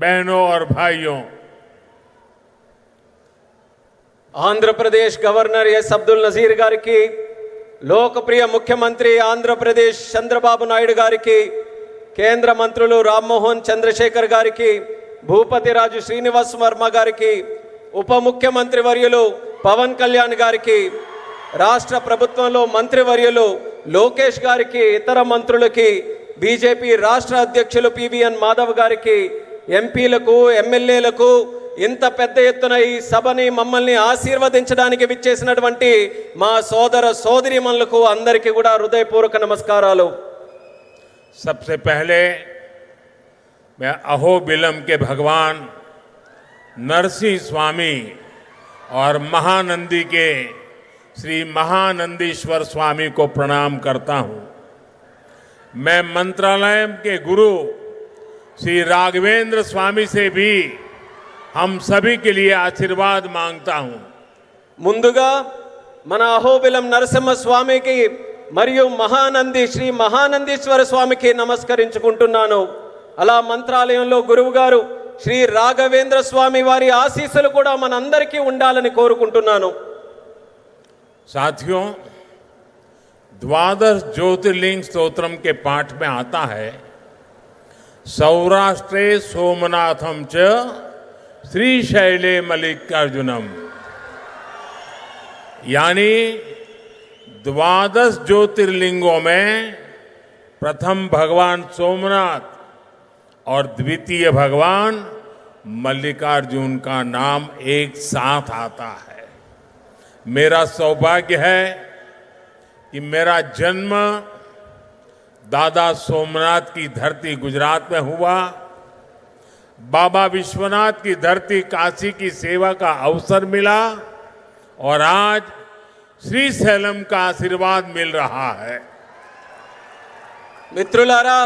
बहनों और भाइयों, ఆంధ్రప్రదేశ్ గవర్నర్ ఎస్ అబ్దుల్ నజీర్ గారికి, లోకప్రియ ముఖ్యమంత్రి ఆంధ్రప్రదేశ్ చంద్రబాబు నాయుడు గారికి, కేంద్ర మంత్రులు రామ్మోహన్ చంద్రశేఖర్ గారికి, భూపతి రాజు శ్రీనివాస్ వర్మ గారికి, ఉప ముఖ్యమంత్రి వర్యులు పవన్ కళ్యాణ్ గారికి, రాష్ట్ర ప్రభుత్వంలో మంత్రివర్యులు లోకేష్ గారికి, ఇతర మంత్రులకి, బీజేపీ రాష్ట్ర అధ్యక్షులు పివిఎన్ మాధవ్ గారికి, ఎంపీలకు, ఎమ్మెల్యేలకు, ఇంత పెద్ద ఎత్తున ఈ సభని మమ్మల్ని ఆశీర్వదించడానికి విచ్చేసినటువంటి మా సోదర సోదరీమణులకు అందరికీ కూడా హృదయపూర్వక నమస్కారాలు. सबसे पहले मैं अहोबिलम के भगवान नरसिंह स्वामी और महानंदी के श्री महानंदीश्वर स्वामी को प्रणाम करता हूं. मैं मंत्रालय के गुरु श्री राघवेंद्र स्वामी से भी हम सभी के लिए आशीर्वाद मांगता हूं. ముందుగా మన అహోబిలం నరసింహ స్వామికి మరియు మహానంది శ్రీ మహానందీశ్వర స్వామికి నమస్కరించుకుంటున్నాను. అలా మంత్రాలయంలో గురువు గారు శ్రీ రాఘవేంద్ర స్వామి వారి ఆశీస్సులు కూడా మనందరికీ ఉండాలని కోరుకుంటున్నాను. साथियों, द्वादश ज्योतिर्लिंग स्तोत्रम के पाठ में आता है, सौराष्ट्रे सोमनाथम च श्रीशैले मल्लिकार्जुनम, यानी द्वादश ज्योतिर्लिंगों में प्रथम भगवान सोमनाथ और द्वितीय भगवान मल्लिकार्जुन का नाम एक साथ आता है. मेरा सौभाग्य है कि मेरा जन्म दादा सोमनाथ की धरती गुजरात में हुआ. बाबा विश्वनाथ की धरती काशी की सेवा का अवसर मिला और आज श्रीशैलम का आशीर्वाद मिल रहा है. మిత్రులారా,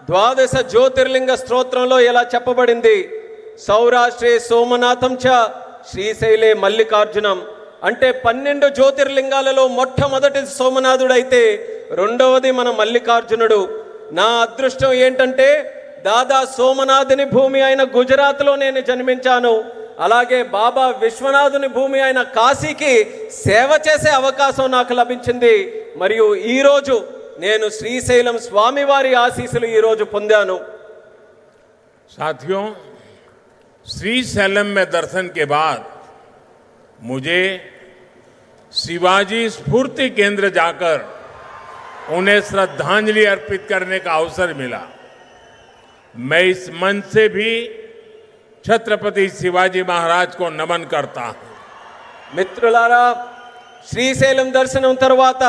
ద్వాదశ జ్యోతిర్లింగ స్తోత్రంలో ఎలా చెప్పబడింది, సౌరాష్ట్రే సోమనాథం చ శ్రీశైలే మల్లికార్జునం అంటే 12 జ్యోతిర్లింగాలలో మొట్టమొదటి సోమనాథుడైతే రెండవది మన మల్లికార్జునుడు. నా అదృష్టం ఏంటంటే దాదా సోమనాథుని భూమి అయిన గుజరాత్లో నేను జన్మించాను. అలాగే బాబా విశ్వనాథుని భూమి అయిన కాశీకి సేవ చేసే అవకాశం నాకు లభించింది. మరియు ఈరోజు నేను శ్రీశైలం స్వామివారి ఆశీస్సులు ఈరోజు పొందాను. साथियों, श्रीशैलम में दर्शन के बाद मुझे शिवाजी स्फूर्ति केंद्र जाकर उन्हें श्रद्धांजलि अर्पित करने का अवसर मिला. मैं इस मंच से भी छत्रपति शिवाजी महाराज को नमन करता हूं. మిత్రులారా, శ్రీశైలం దర్శనం తర్వాత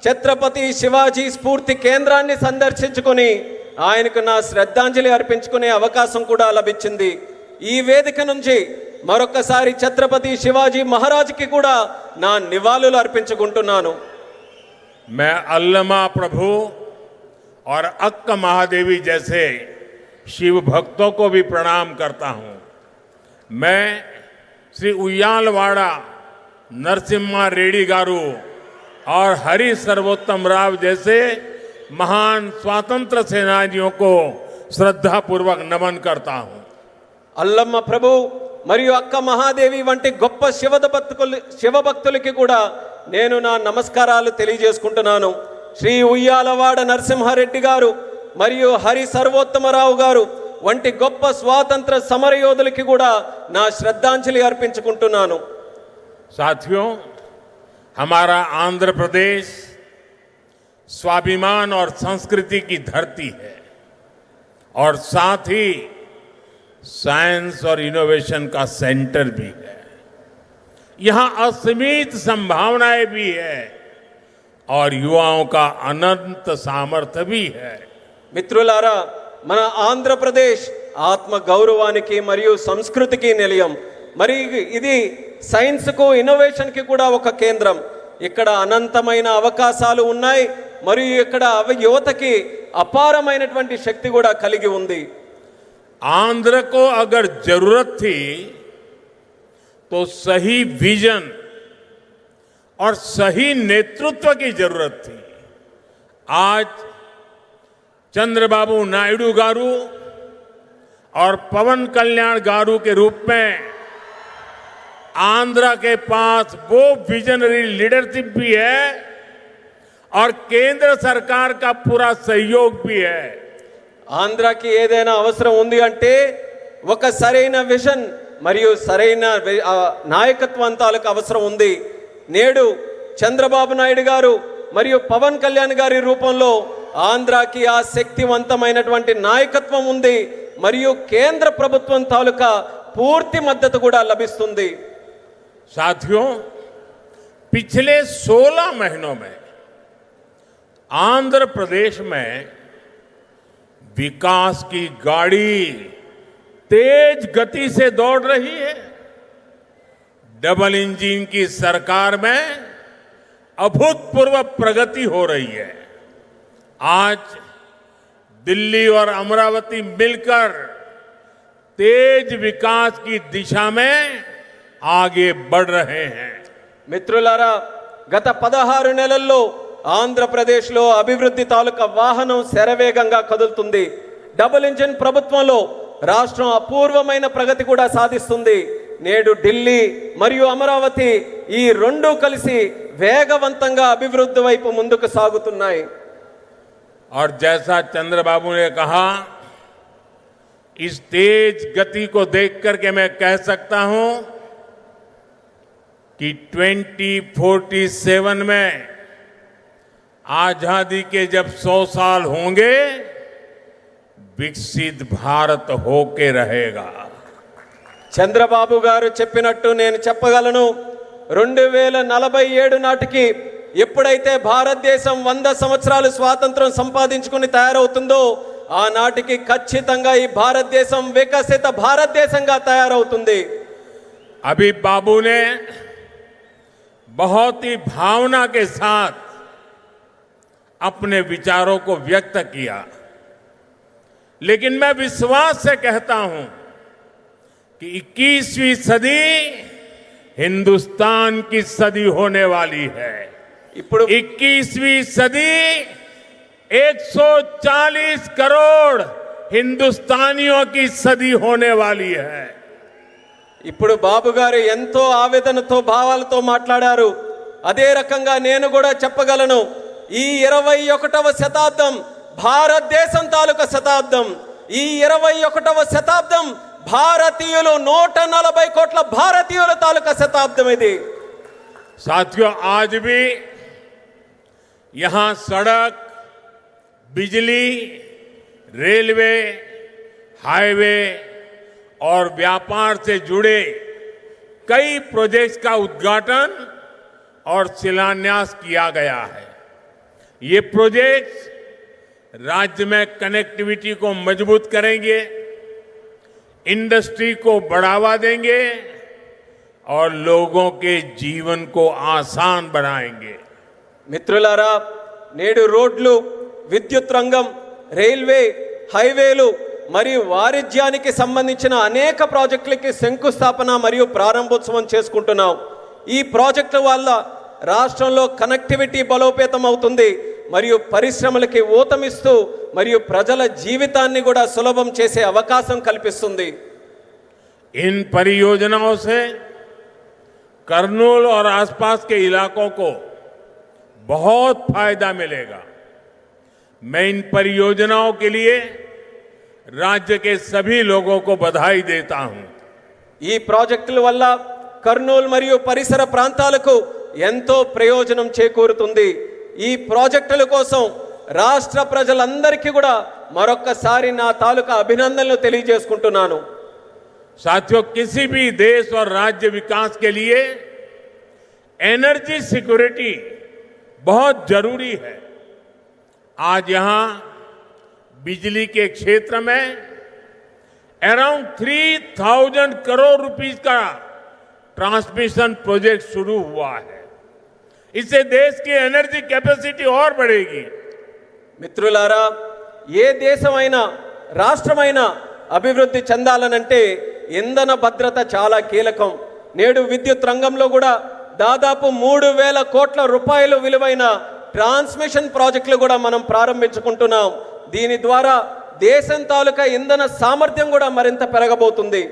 ఛత్రపతి శివాజీ స్ఫూర్తి కేంద్రాన్ని సందర్శించుకొని ఆయనకు నా శ్రద్ధాంజలి అర్పించుకునే అవకాశం కూడా లభించింది. ఈ వేదిక నుంచి మరొకసారి ఛత్రపతి శివాజీ మహారాజ్కి కూడా నా నివాళులు అర్పించుకుంటున్నాను. मैं अल्लमा प्रभु और अक्क महादेवी जैसे शिव भक्तों को भी प्रणाम करता हूं. मैं श्री उయ్యాలవాడ नरसिम्हा रेड्डी गारू और हरि सर्वोत्तम राव जैसे महान स्वतंत्र सेनानियों को श्रद्धापूर्वक नमन करता हूं. అల్లమ్మ ప్రభు మరియు అక్క మహాదేవి వంటి గొప్ప శివభక్తులకి కూడా నేను నా నమస్కారాలు తెలియజేసుకుంటున్నాను. శ్రీ ఉయ్యాలవాడ నరసింహారెడ్డి గారు మరియు హరి సర్వోత్తమరావు గారు వంటి గొప్ప స్వాతంత్ర సమరయోధులకి కూడా నా శ్రద్ధాంజలి అర్పించుకుంటున్నాను. साथियों, हमारा आंध्र प्रदेश स्वाभिमान और संस्कृति की धरती है और साथ ही साइंस और इनोवेशन का सेंटर भी है. यहां असीमित संभावनाएं भी है और युवाओं का अनंत सामर्थ्य भी है. మిత్రులారా, మన ఆంధ్రప్రదేశ్ ఆత్మ గౌరవానికి మరియు సంస్కృతికి నిలయం. మరి ఇది సైన్స్కు ఇన్నోవేషన్కి కూడా ఒక కేంద్రం. ఇక్కడ అనంతమైన అవకాశాలు ఉన్నాయి మరియు ఇక్కడ యువతకి అపారమైనటువంటి శక్తి కూడా కలిగి ఉంది. आंध्र को अगर जरूरत थी तो सही विजन और सही नेतृत्व की जरूरत थी. आज चंद्रबाबू नायडू गारू और पवन कल्याण गारू के रूप में आंध्र के पास वो विजनरी लीडरशिप भी है और केंद्र सरकार का पूरा सहयोग भी है। ఆంధ్రాకి ఏదైనా అవసరం ఉంది అంటే ఒక సరైన విజన్ మరియు సరైన నాయకత్వం తాలూకు అవసరం ఉంది. నేడు చంద్రబాబు నాయుడు గారు మరియు పవన్ కళ్యాణ్ గారి రూపంలో ఆంధ్రాకి ఆ శక్తివంతమైనటువంటి నాయకత్వం ఉంది మరియు కేంద్ర ప్రభుత్వం తాలూకా పూర్తి మద్దతు కూడా లభిస్తుంది. साथियों, पिछले 16 महीनों में आंध्र प्रदेश में विकास की गाड़ी तेज गति से दौड़ रही है। डबल इंजन की सरकार में अभूतपूर्व प्रगति हो रही है। आज दिल्ली और अमरावती मिलकर तेज विकास की दिशा में आगे बढ़ रहे हैं। మిత్రులారా, గత 16 నెలల్లో ఆంధ్రప్రదేశ్లో అభివృద్ధి తాలూకా వాహనం శరవేగంగా కదులుతుంది. డబుల్ ఇంజిన్ ప్రభుత్వంలో రాష్ట్రం అపూర్వమైన ప్రగతి కూడా సాధిస్తుంది. నేడు ఢిల్లీ మరియు అమరావతి ఈ రెండు కలిసి వేగవంతంగా అభివృద్ధి వైపు ముందుకు సాగుతున్నాయి. और जैसा चंद्रबाबू ने कहा, इस तेज गति को देख करके मैं कह सकता हूं कि 2047 में आजादी के जब 100 साल होंगे, विकसित भारत होके रहेगा। చంద్రబాబు గారు చెప్పినట్టు నేను చెప్పగలను, 2047 నాటికి ఎప్పుడైతే భారతదేశం 100 సంవత్సరాలు స్వాతంత్రం సంపాదించుకుని తయారవుతుందో ఆ నాటికి ఖచ్చితంగా ఈ భారతదేశం వికసిత భారతదేశంగా తయారవుతుంది. अभी बाबू ने बहुत ही भावना के साथ अपने विचारों को व्यक्त किया, लेकिन मैं विश्वास से कहता हूं कि 21वीं सदी हिंदुस्तान की सदी होने वाली है। ఇప్పుడు 21वीं सदी 140 करोड़ हिंदुस्तानियों की सदी होने वाली है। ఇప్పుడు బాబు గారు ఎంతో ఆవేదనతో భావాలతో మాట్లాడారు. అదే రకంగా నేను కూడా చెప్పగలను, ఈ 21వ శతాబ్దం భారతదేశం తాలూకా శతాబ్దం. ఈ 21వ శతాబ్దం భారతీయులు 140 కోట్ల భారతీయుల తాలూకా శతాబ్దం ఇది. साथियों, आज भी यहां सड़क, बिजली, रेलवे, हाईवे और व्यापार से जुड़े कई प्रोजेक्ट्स का उद्घाटन और शिलान्यास किया गया है। ये प्रोजेक्ट्स राज्य में कनेक्टिविटी को मजबूत करेंगे, इंडस्ट्री को बढ़ावा देंगे और लोगों के जीवन को आसान बनाएंगे। మిత్రులారా, నేడు రోడ్లు, విద్యుత్ రంగం, రైల్వే, హైవేలు మరియు వాణిజ్యానికి సంబంధించిన అనేక ప్రాజెక్టులకి శంకుస్థాపన మరియు ప్రారంభోత్సవం చేసుకుంటున్నాం. ఈ ప్రాజెక్టుల వల్ల రాష్ట్రంలో కనెక్టివిటీ బలోపేతం అవుతుంది మరియు పరిశ్రమలకి ఊతమిస్తూ మరియు ప్రజల జీవితాన్ని కూడా సులభం చేసే అవకాశం కల్పిస్తుంది. इन परियोजनाओं से करनूल और आसपास के इलाकों को बहुत फायदा मिलेगा। मैं इन परियोजनाओं के लिए राज्य के सभी लोगों को बधाई देता हूं। ఈ ప్రాజెక్టుల వల్ల కర్నూలు మరియు పరిసర ప్రాంతాలకు ఎంతో ప్రయోజనం చేకూరుతుంది. ఈ ప్రాజెక్టుల కోసం రాష్ట్ర ప్రజలందరికీ కూడా మరొక్కసారి నా తాలూకా అభినందనలు తెలియజేసుకుంటున్నాను. साथियों, किसी भी देश और राज्य विकास के लिए एनर्जी सिक्योरिटी बहुत जरूरी है। आज यहां बिजली के क्षेत्र में अराउंड 3000 करोड़ रुपीस का ट्रांसमिशन प्रोजेक्ट शुरू हुआ है। इससे देश की एनर्जी कैपेसिटी और बढ़ेगी। మిత్రులారా, ఏ దేశమైనా రాష్ట్రమైనా అభివృద్ధి చెందాలనంటే ఇంధన భద్రత చాలా కీలకం. నేడు విద్యుత్ రంగంలో కూడా దాదాపు 3000 కోట్ల రూపాయలు విలువైన ట్రాన్స్మిషన్ ప్రాజెక్టులు కూడా మనం ప్రారంభించుకుంటున్నాం. దీని ద్వారా దేశం తాలూకా ఇంధన సామర్థ్యం కూడా మరింత పెరగబోతుంది.